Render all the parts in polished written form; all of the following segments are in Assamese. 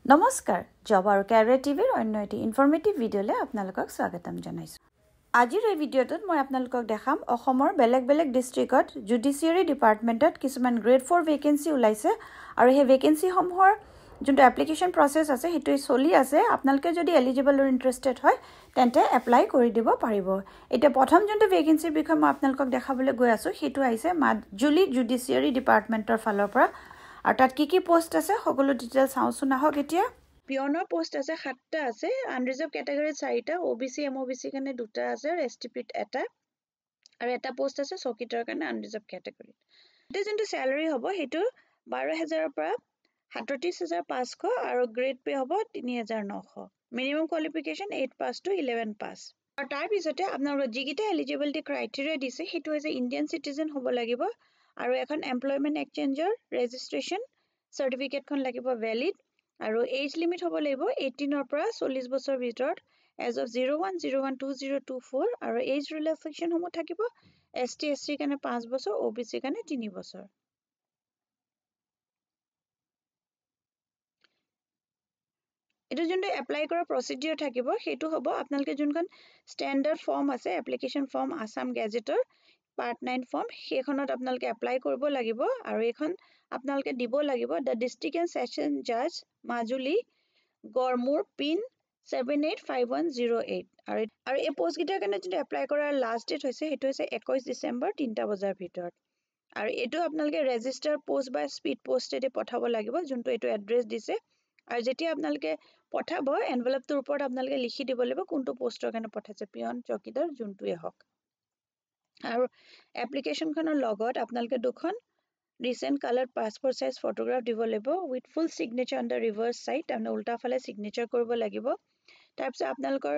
নমস্কাৰ জব আৰু কেৰিয়াৰ টিভিৰ অন্য এটি ইনফৰমেটিভ ভিডিঅ'লৈ আপোনালোকক স্বাগতম জনাইছোঁ। আজিৰ এই ভিডিঅ'টোত মই আপোনালোকক দেখাম অসমৰ বেলেগ বেলেগ ডিষ্ট্ৰিক্টত জুডিচিয়াৰী ডিপাৰ্টমেণ্টত কিছুমান গ্ৰেড 4 ভেকেন্সি ওলাইছে আৰু সেই ভেকেন্সিসমূহৰ যোনটো এপ্লিকেশ্যন প্ৰচেছ আছে সেইটো চলি আছে। আপোনালোকে যদি এলিজিবল আৰু ইণ্টাৰেষ্টেড হয় তেন্তে এপ্লাই কৰি দিব পাৰিব। এতিয়া প্ৰথম যোনটো ভেকেন্সিৰ বিষয়ে মই আপোনালোকক দেখাবলৈ গৈ আছোঁ সেইটো আহিছে মাজুলী জুডিচিয়াৰী ডিপাৰ্টমেণ্টৰ ফালৰ পৰা। আৰু তাত কি পোষ্ট আছে সকলো ডিটেইলছ চাওঁচোন আহক। এতিয়া পিয়নৰ পোষ্ট আছে 7টা আছে, আনৰিজাৰ্ভ কেটেগৰীত 4টা, OBC MOBC কাৰণে 2টা আছে, STPত 1টা আৰু এটা পোষ্ট আছে চকীদাৰৰ কাৰণে আনৰিজাৰ্ভ কেটেগৰীত। এতিয়া যোনটো চেলাৰী হ'ব সেইটো 12,000ৰ পৰা 37,500 আৰু গ্ৰেড পে হ'ব 3,900। মিনিমাম কোৱালিফিকেশ্যন 8 পাছ টু 11 পাছ। আৰু তাৰ পিছতে আপোনালোকৰ যিকেইটা এলিজিবিলিটি ক্ৰাইটেৰিয়া দিছে সেইটো হৈছে ইণ্ডিয়ান চিটিজেন হ'ব লাগিব আৰু এখন এমপ্লয়মেণ্ট এক্সচেঞ্জৰ ৰেজিষ্ট্ৰেশ্যন চাৰ্টিফিকেটখন লাগিব ভেলিড আৰু এজ লিমিট হ'ব লাগিব 18ৰ পৰা 40 বছৰ ভিতৰত এজ অফ 01/01/2024 আৰু এজ ৰিলেক্সেশ্যনসমূহ থাকিব ST SC কাৰণে 5 বছৰ, OBC কাৰণে 3 বছৰ। এইটো যোনটো এপ্লাই কৰা প্ৰচিডিউৰ থাকিব সেইটো হ'ব আপোনালোকে যোনখন ষ্টেণ্ডাৰ্ড ফৰ্ম আছে এপ্লিকেশ্যন ফৰ্ম আসাম গেজেটৰ পাৰ্ট 9 ফৰ্ম সেইখনত আপোনালোকে এপ্লাই কৰিব লাগিব আৰু এইখন আপোনালোকে দিব লাগিব দ্য ডিষ্ট্ৰিক্ট এণ্ড ছেছন জাজ মাজুলী গড়মূৰ পিন 785108 আৰু এই পোষ্টকেইটাৰ কাৰণে যোনটো এপ্লাই কৰাৰ লাষ্ট ডেট হৈছে সেইটো হৈছে 21 ডিচেম্বৰ 3টা বজাৰ ভিতৰত। আৰু এইটো আপোনালোকে ৰেজিষ্টাৰ পোষ্ট বা স্পীড পোষ্টেদি পঠাব লাগিব যোনটো এইটো এড্ৰেছ দিছে। আৰু যেতিয়া আপোনালোকে পঠাব এনভেলপটোৰ ওপৰত আপোনালোকে লিখি দিব লাগিব কোনটো পোষ্টৰ কাৰণে পঠাইছে, পিয়ন চকীদাৰ যোনটোৱে হওক। আৰু এপ্লিকেশ্যনখনৰ লগত আপোনালোকে দুখন recent colour passport size photograph দিব লাগিব with full signature on the reverse side, তাৰমানে উল্টা ফালে চিগনেচাৰ কৰিব লাগিব। তাৰপিছত আপোনালোকৰ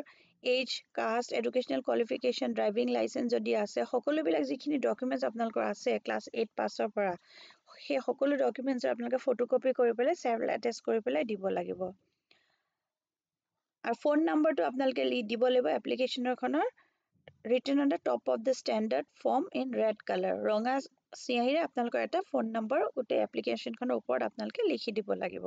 age, caste, educational qualification, driving licence যদি আছে, সকলোবিলাক যিখিনি ডকুমেণ্টছ আপোনালোকৰ আছে ক্লাছ 8 পাছৰ পৰা সেই সকলো ডকুমেণ্টছৰ আপোনালোকে ফটোকপি কৰি পেলাই চেভ এটেচ কৰি পেলাই দিব লাগিব। আৰু ফোন নম্বৰটো আপোনালোকে দিব লাগিব এপ্লিকেশ্যনখনৰ written on the top of the standard form in red colour, ৰঙা চিয়াহীৰে আপোনালোকৰ এটা ফোন নম্বৰ গোটেই এপ্লিকেশ্যনখনৰ ওপৰত আপোনালোকে লিখি দিব লাগিব।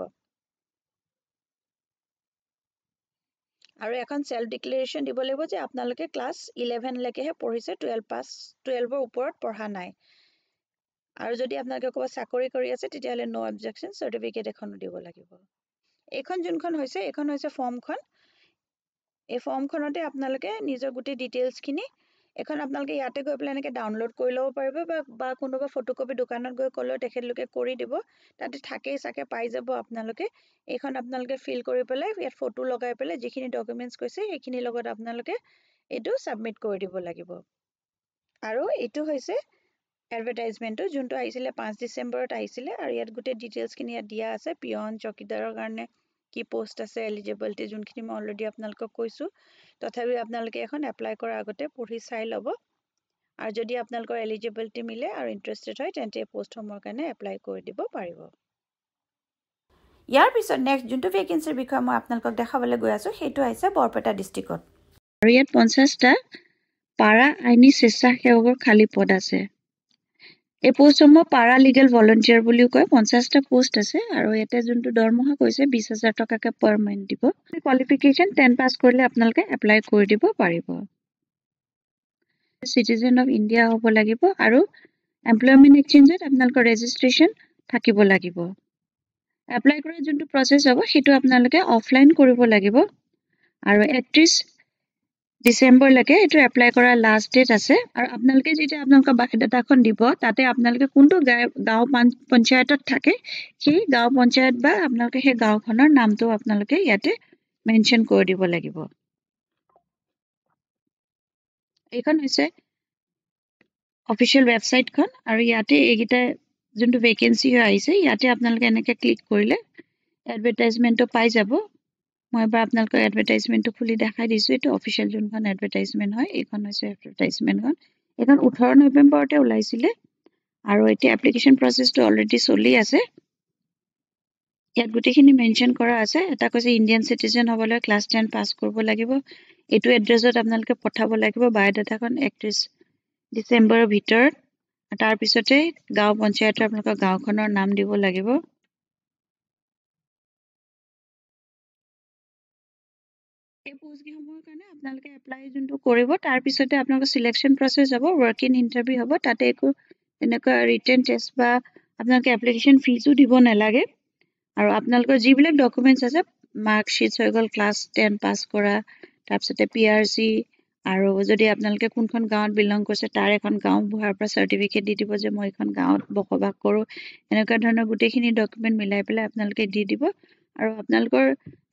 আৰু এখন চেল্ফ ডিক্লেৰেশ্যন দিব লাগিব যে আপোনালোকে ক্লাছ 11লৈকেহে পঢ়িছে, 12ৰ ওপৰত পঢ়া নাই। আৰু যদি আপোনালোকে ক'ৰবাত চাকৰি কৰি আছে তেতিয়াহ'লে ন' অবজেকশ্যন চাৰ্টিফিকেট এখনো দিব লাগিব। এইখন যোনখন হৈছে এইখন হৈছে ফৰ্মখন। এই ফৰ্মখনতে আপোনালোকে নিজৰ গোটেই ডিটেইলছখিনি এখন আপোনালোকে ইয়াতে গৈ পেলাই এনেকৈ ডাউনলোড কৰি ল'ব পাৰিব বা কোনোবা ফটোকপি দোকানত গৈ ক'লেও তেখেতলোকে কৰি দিব, তাতে থাকেই চাগে পাই যাব আপোনালোকে। এইখন আপোনালোকে ফিল কৰি পেলাই ইয়াত ফটো লগাই পেলাই যিখিনি ডকুমেণ্টছ কৈছে সেইখিনিৰ লগত আপোনালোকে এইটো ছাবমিট কৰি দিব লাগিব। আৰু এইটো হৈছে এডভাৰটাইজমেণ্টটো যোনটো আহিছিলে 5 ডিচেম্বৰত আহিছিলে আৰু ইয়াত গোটেই ডিটেইলছখিনি ইয়াত দিয়া আছে। পিয়ন চকীদাৰৰ কাৰণে কি পোষ্ট আছে, এলিজিবিলিটি যোনখিনি মই অলৰেডি আপোনালোকক কৈছোঁ। তথাপিও আপোনালোকে এখন এপ্লাই কৰাৰ আগতে পঢ়ি চাই ল'ব আৰু যদি আপোনালোকৰ এলিজিবিলিটি মিলে আৰু ইণ্টাৰেষ্টেড হয় তেন্তে এই পোষ্টসমূহৰ কাৰণে এপ্লাই কৰি দিব পাৰিব। ইয়াৰ পিছত নেক্সট যোনটো ভেকেন্সিৰ বিষয়ে মই আপোনালোকক দেখাবলৈ গৈ আছোঁ সেইটো আহিছে বৰপেটা ডিষ্ট্ৰিক্টত। আৰু ইয়াত 50টা পাৰা আইনী স্বেচ্ছাসেৱকৰ খালী পদ আছে। এই পোষ্টসমূহ পাৰা লিগেল ভলণ্টিয়াৰ বুলিও কয়। 50টা পোষ্ট আছে আৰু ইয়াতে যোনটো দৰমহা কৈছে 20,000 টকাকৈ পাৰ মান্থ দিব। কোৱালিফিকেশ্যন 10 পাছ কৰিলে আপোনালোকে এপ্লাই কৰি দিব পাৰিব। চিটিজেন অফ ইণ্ডিয়া হ'ব লাগিব আৰু এমপ্লয়মেণ্ট এক্সচেঞ্জত আপোনালোকৰ ৰেজিষ্ট্ৰেশ্যন থাকিব লাগিব। এপ্লাই কৰাৰ যোনটো প্ৰচেছ হ'ব সেইটো আপোনালোকে অফলাইন কৰিব লাগিব আৰু 31 ডিচেম্বৰলৈকে এইটো এপ্লাই কৰাৰ লাষ্ট ডেট আছে। আৰু আপোনালোকে যেতিয়া আপোনালোকৰ বায়'ডাটাখন দিব তাতে আপোনালোকে কোনটো গাঁও পঞ্চায়তত থাকে সেই গাঁও পঞ্চায়ত বা আপোনালোকে সেই গাঁওখনৰ নামটো আপোনালোকে ইয়াতে মেনশ্যন কৰি দিব লাগিব। এইখন হৈছে অফিচিয়েল ৱেবছাইটখন আৰু ইয়াতে এইকেইটা যোনটো ভেকেন্সি আহিছে ইয়াতে আপোনালোকে এনেকৈ ক্লিক কৰিলে এডভাৰটাইজমেণ্টটো পাই যাব। মই এবাৰ আপোনালোকক এডভাৰটাইজমেণ্টটো খুলি দেখাই দিছোঁ। এইটো অফিচিয়েল যোনখন এডভাৰটাইজমেণ্ট হয় এইখন হৈছে এডভাৰটাইজমেণ্টখন। এইখন 18 নৱেম্বৰতে ওলাইছিলে আৰু এতিয়া এপ্লিকেশ্যন প্ৰচেছটো অলৰেডি চলি আছে। ইয়াত গোটেইখিনি মেনশ্যন কৰা আছে। এটা কৈছে ইণ্ডিয়ান চিটিজেন হ'বলৈ ক্লাছ 10 পাছ কৰিব লাগিব। এইটো এড্ৰেছত আপোনালোকে পঠাব লাগিব বায়'ডাটাখন 31 ডিচেম্বৰৰ ভিতৰত। তাৰপিছতে গাঁও পঞ্চায়তৰ আপোনালোকৰ গাঁওখনৰ নাম দিব লাগিব। এই পোষ্টসমূহৰ কাৰণে আপোনালোকে এপ্লাই যোনটো কৰিব তাৰ পিছতে আপোনালোকৰ সিলেকশন প্ৰসেস হ'ব ওয়াৰ্ক ইন ইন্টাৰভিউ হ'ব তাতে একো এনেকুৱা ৰিটেন টেষ্ট বা আপোনালোকে এপ্লিকেশন ফিজও দিব নালাগে আৰু আপোনালোকৰ যিবিলাক ডকুমেন্টছ আছে মাৰ্কশিট হৈ গ'ল ক্লাছ 10 পাস কৰা তাৰপিছতে পিআৰসি আৰু যদি আপোনালোকে কোনখন গাঁৱত বিলং কৰিছে তাৰ এখন গাঁও বুঢ়াৰ পৰা সাৰ্টিফিকেট দি দিব যে মই এখন গাঁৱত বসবাস কৰো এনেকুৱা ধৰণৰ গোটেইখিনি ডকুমেন্ট মিলাই পেলাই আপোনালোকে দি দিব আৰু আপোনালোকৰ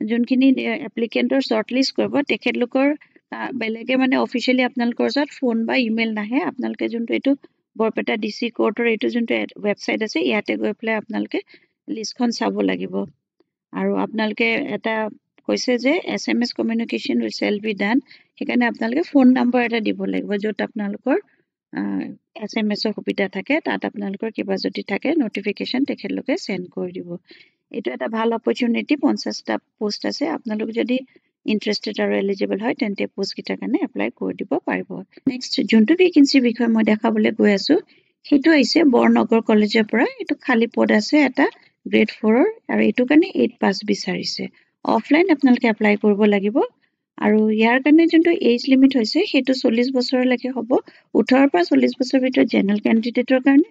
যোনখিনি এপ্লিকেন্টৰ শৰ্টলিষ্ট কৰিব তেখেতলোকৰ বেলেগে মানে অফিচিয়ালি আপোনালোকৰ ওচৰত ফোন বা ইমেইল নাহে আপোনালোকে যোনটো এইটো বৰপেটা ডিসি কোৰ্টৰ এইটো যোনটো ৱেবসাইট আছে ইয়াতে গৈ পেলাই আপোনালোকে লিষ্টখন চাব লাগিব আৰু আপোনালোকে এটা কৈছে যে SMS communication shall be done সেইকাৰণে আপোনালোকে ফোন নম্বৰ এটা দিব লাগিব য'ত আপোনালোকৰ SMS ৰ সুবিধা থাকে তাত আপোনালোকৰ কিবা যদি থাকে নটিফিকেশ্যন তেখেতলোকে সেন্ড কৰি দিব এইটো এটা ভাল অপৰচুনিটি 50টা পোষ্ট আছে আপোনালোক যদি ইন্টাৰেষ্টেড আৰু এলিজিবল হয় তেন্তে পোষ্ট কিটাৰ কাৰণে এপ্লাই কৰি দিব পাৰিব নেক্সট যোনটো ভেকেন্সি বিষয় মই দেখাবলৈ গৈ আছো সেইটো হৈছে বৰনগৰ কলেজৰ পৰা এইটো খালি পদ আছে এটা গ্ৰেড 4 আৰু এইটো কাৰণে 8 পাস বিচাৰিছে অফলাইন আপোনালোকে এপ্লাই কৰিব লাগিব আৰু ইয়াৰ কাৰণে যোনটো এজ লিমিট হৈছে সেইটো 40 বছৰলৈকে হ'ব 18 পৰা 40 বছৰ ভিতৰত জেনাৰেল ক্যান্ডিডেটৰ কাৰণে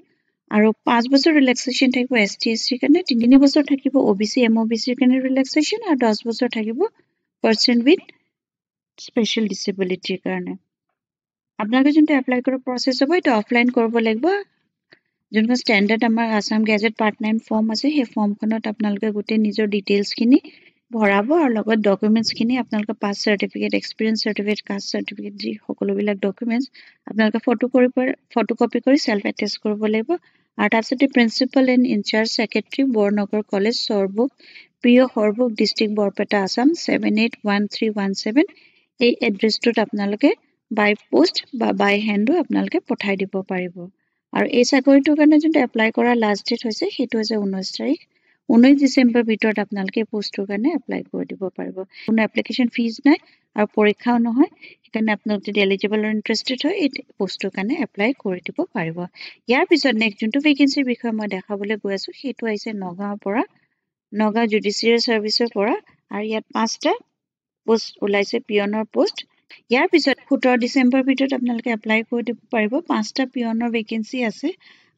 আৰু 5 বছৰ ৰিলেক্সেশন থাকিব ST SC কাৰণে 3 বছৰ থাকিব OBC MOBC কাৰণে ৰিলেক্সেশন আৰু 10 বছৰ থাকিব পাৰ্সন উইথ স্পেশাল ডিসেবিলিটিৰ কাৰণে আপোনালোকে যোনটো এপ্লাই কৰাৰ প্ৰসেস হ'ব এটা অফলাইন কৰিব লাগিব যোনটো স্ট্যান্ডাৰ্ড আমাৰ Assam gazette part time form আছে সেই ফৰ্মখনত আপোনালোকে গোটেই নিজৰ ডিটেইলছ খিনি ভৰাব আৰু লগত ডকুমেন্টছ খিনি আপোনালোকৰ pass certificate experience certificate caste certificate যি সকলোবিলাক ডকুমেন্টছ আপোনালোকে ফটোকপি কৰি সেলফ এটেচ কৰিব লাগিব আৰু তাৰপিছতে principal and incharge secretary Barnagar college Sorbhog প্ৰিয় হৰবুক ডিস্ট্ৰিক্ট বৰপেটা আসাম 781317 এই এড্ৰেছটোত আপোনালোকে বাই পোষ্ট বা বাই হেণ্ডো আপোনালোকে পঠাই দিব পাৰিব আৰু এই চাকৰিটোৰ কাৰণে যোনটো এপ্লাই কৰা লাষ্ট ডেট হৈছে সেইটো হৈছে 19 তাৰিখ 19 ডিসেম্বৰ ভিতৰত আপোনালোকে পোষ্টৰ কাৰণে এপ্লাই কৰি দিব পাৰিব কোনো এপ্লিকেশন ফিজ নাই আৰু পৰীক্ষাও নহয় সেইকাৰণে আপোনালোক যদি এলিজিবল আৰু ইন্টাৰেষ্টেড হয় এই পোষ্টৰ কাৰণে এপ্লাই কৰি দিব পাৰিব ইয়াৰ পিছত নেক্সট যোনটো ভেকেন্সিৰ বিষয়ে মই দেখাবলৈ গৈ আছো সেইটো হৈছে নগাঁৱৰ পৰা নগাঁও জুডিচিয়াৰী সাৰ্ভিসৰ পৰা আৰু ইয়াত 5টা পোষ্ট ওলাইছে পিয়নৰ পোষ্ট ইয়াৰ পিছত 17 ডিসেম্বৰ ভিতৰত আপোনালোকে এপ্লাই কৰি দিব পাৰিব 5টা পিয়নৰ ভেকেন্সি আছে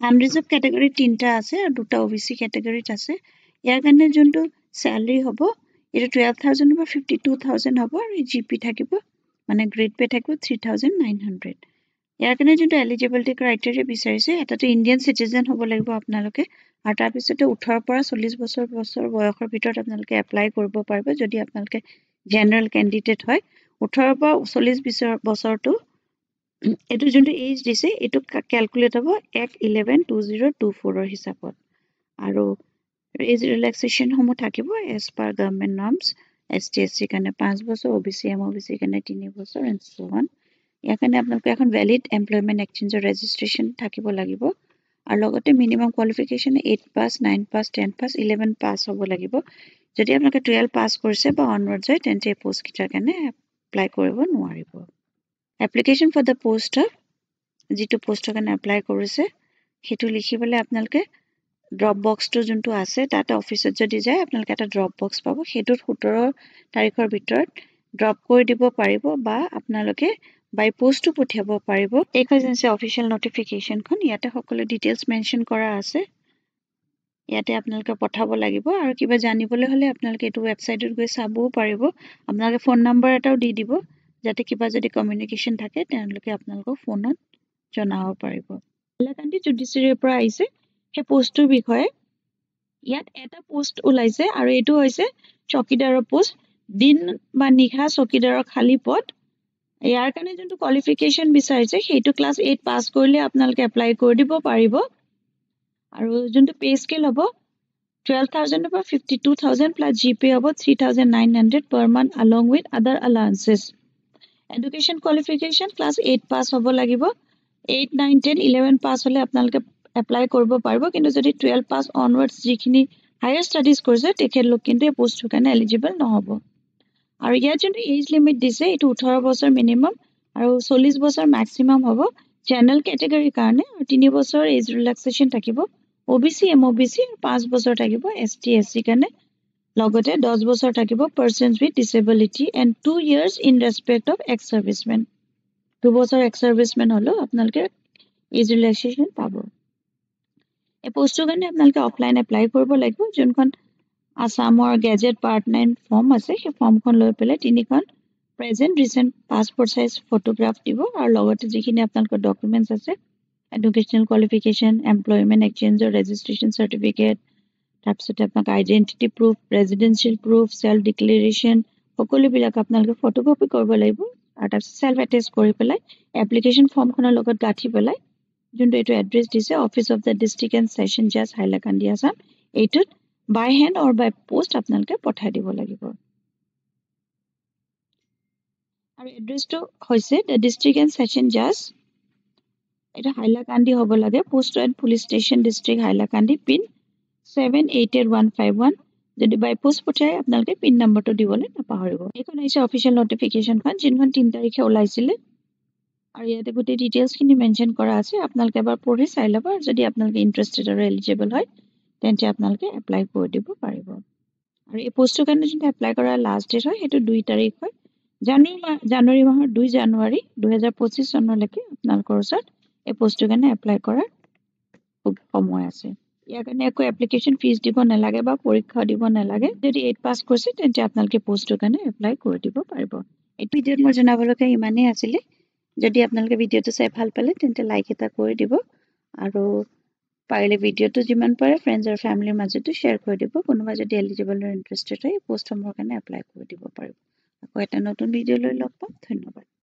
আনৰিজাৰ্ভ ক্যাটাগৰী 3টা আছে আৰু 2টা OBC ক্যাটাগৰীত আছে ইয়াৰ কাৰণে যোনটো স্যালাৰি হ'ব এটা 12000 বা 52000 হ'ব আৰু জিপি থাকিব মানে গ্ৰেড পে থাকিব 3900 ইয়াৰ কাৰণে যোনটো এলিজিবিলিটি ক্ৰাইটেৰিয়া বিচাৰিছে এটাটো ইণ্ডিয়ান সিটিজেন হ'ব লাগিব আপোনালোকে আৰু তাৰ পিছতে 18 পৰা 40 বছৰ বয়সৰ ভিতৰত আপোনালোকে এপ্লাই কৰিব পাৰিব যদি আপোনালোকে জেনাৰেল ক্যান্ডিডেট হয় 18 পৰা 40 বছৰটো এটো যোনটো এজ দিছে এটো ক্যালকুলেট হ'ব 1/11/2024 ৰ হিচাপত আৰু এজ ৰিলেক্সেশন সমূহ থাকিব age per government norms ST SC কাৰণে 5 বছৰ OBC MOBC কাৰণে 3 বছৰ এণ্ড সো অন ইয়াৰ কাৰণে আপোনালোকে এখন ভ্যালিড এমপ্লয়মেন্ট এক্সচেঞ্জৰ ৰেজিষ্ট্ৰেচন থাকিব লাগিব আৰু লগতে minimum qualification 8 pass 9 pass 10 pass 11 pass হ'ব লাগিব যদি আপোনালোকে 12 পাস কৰিছে বা অনৱাৰ্ডছ হয় তেন্তে পোষ্ট কিটাৰ কাৰণে এপ্লাই কৰিব নোৱাৰিব এপ্লিকেশন ফৰ দ্য পোষ্ট যিটো পোষ্টৰ কাৰণে এপ্লাই কৰিছে হেতু লিখিবলৈ আপোনালোকে ড্ৰপ বক্সটো যোনটো আছে তাতে অফিচত যদি যায় আপোনালোকে এটা ড্ৰপ বক্স পাব হেতুত 17 তাৰিখৰ ভিতৰত ড্ৰপ কৰি দিব পাৰিব বা আপোনালোকে বাই পোষ্টটো পঠিয়াব পাৰিব এইখন যে অফিচিয়েল নটিফিকেশনখন ইয়াতে সকলো ডিটেইলছ মেনশন কৰা আছে ইয়াতে আপোনালোকে পঠাব লাগিব আৰু কিবা জানিবলৈ হলে আপোনালোকে এইটো ৱেবসাইটত গৈ চাবও পাৰিব আপোনালোকে ফোন নম্বৰ এটাও দি দিব যাতে কিবা যদি কমিউনিকেশ্যন থাকে তেওঁলোকে আপোনালোকক ফোনত জনাব পাৰিব হাইলাকান্দি জুডিচিয়াৰীৰ পৰা আহিছে সেই পোষ্টৰ বিষয়ে ইয়াত এটা পোষ্ট ওলাইছে আৰু এইটো হৈছে চকীদাৰৰ পোষ্ট দিন বা নিশা চকীদাৰৰ খালী পদ ইয়াৰ কাৰণে যোনটো কোৱালিফিকেশন বিচাৰিছে সেইটো ক্লাছ 8 পাস কৰিলে আপোনালোকে এপ্লাই কৰি দিব পাৰিব আৰু যোনটো পে স্কেল হ'ব 12000 বা 52000 প্লাস জিপে হ'ব 3900 per month along with other allowances education qualification class 8 pass হ'ব লাগিব 8 9 10 11 pass হলে আপোনালোকে এপ্লাই কৰিব পাৰিব কিন্তু যদি 12 pass onwards যিখিনি হায়াৰ ষ্টাডিজ কৰিছে তেখেতলোক কিন্তু এই পোষ্টৰ কাৰণে এলিজিবল নহব আৰু ইয়াৰ যোনটো এজ লিমিট দিছে এইটো 18 বছৰ মিনিমাম আৰু 40 বছৰ ম্যাক্সিমাম হ'ব জেনাৰেল ক্যাটাগৰীৰ কাৰণে আৰু 3 বছৰ এজ ৰিলেক্সেশন থাকিব OBC MOBC 5 বছৰ থাকিব ST SC কাৰণে লগতে 10 বছৰ থাকিব persons with disability and 2 years in respect of ex-servicemen 2 বছৰ ex-servicemen হলো আপোনালোকে age relaxation পাব এই পোষ্টৰ কাৰণে আপোনালোকে অফলাইন এপ্লাই কৰিব লাগিব যোনখন আসামৰ গেজেট পাৰ্ট 9 ফৰ্ম আছে সেই ফৰ্মখন লৈ পেলাই তিনিখন present recent passport size photograph দিব আৰু লগতে যিখিনি আপোনালোকৰ ডকুমেন্টছ আছে এডুকেশনাল কোৱালিফিকেশন এমপ্লয়মেন্ট এক্সচেঞ্জৰ ৰেজিষ্ট্ৰেচন সাৰ্টিফিকেট তাৰপিছত আপোনাক identity proof residential proof self declaration সকলোবিলাক আপোনালোকে ফটোকপি কৰিব লাগিব আৰু তাৰপিছত সেল্ফ এটেচ কৰি পেলাই এপ্লিকেশন ফৰ্মখনৰ লগত গাঁঠি পেলাই যোনটো এইটো এড্ৰেছ দিছে office of the district and session জাজ হাইলাকান্দি আসাম এইটোত বাই হেণ্ড অৰ বাই পোষ্ট আপোনালোকে পঠাই দিব লাগিব আৰু এড্ৰেছটো হৈছে দ্য ডিস্ট্ৰিক্ট এণ্ড সেশন জাজ এটা হাইলাকান্দি হ'ব লাগে post and police station district Hailakandi pin 788151 যদি বাই পোষ্ট পঠাই আপোনালোকে পিন নম্বৰটো দিবলৈ নাপাহৰিব এইখন হৈছে অফিচিয়েল নটিফিকেশনখন যিখন 3 তাৰিখে ওলাইছিলে আৰু ইয়াতে গোটেই ডিটেইলছখিনি মেনশ্যন কৰা আছে আপোনালোকে এবাৰ পঢ়ি চাই ল'ব আৰু যদি আপোনালোকে ইন্টাৰেষ্টেড আৰু এলিজিবল হয় তেন্তে আপোনালোকে এপ্লাই কৰি দিব পাৰিব আৰু এই পোষ্টৰ কাৰণে যদি এপ্লাই কৰাৰ লাষ্ট ডেট হয় সেইটো 2 তাৰিখ হয় জানুৱাৰী মাহৰ 2 জানুৱাৰী 2025 চনলৈকে আপোনালোকৰ ওচৰত এই পোষ্টৰ কাৰণে এপ্লাই কৰাৰ সময় আছে ইয়াৰ কাৰণে একো এপ্লিকেশন ফিজ দিব নালাগে বা পৰীক্ষা দিব নালাগে যদি 8 পাস কৰিছে তেন্তে আপোনালোকে পোষ্টৰ কাৰণে এপ্লাই কৰি দিব পাৰিব এই ভিডিঅ'ত মই জনাবলগীয়া ইমানেই আছিলে যদি আপোনালোকে ভিডিঅ'টো চাই ভাল পালে তেন্তে লাইক এটা কৰি দিব আৰু পাৰিলে ভিডিঅ'টো যিমান পাৰে ফ্ৰেণ্ডছ আৰু ফ্যামিলিৰ মাজতো শ্বেয়াৰ কৰি দিব কোনোবা যদি এলিজিবল আৰু ইন্টাৰেষ্টেড হয় পোষ্টৰ কাৰণে এপ্লাই কৰি দিব পাৰিব আকৌ এটা নতুন ভিডিঅ' লৈ লগ পাম ধন্যবাদ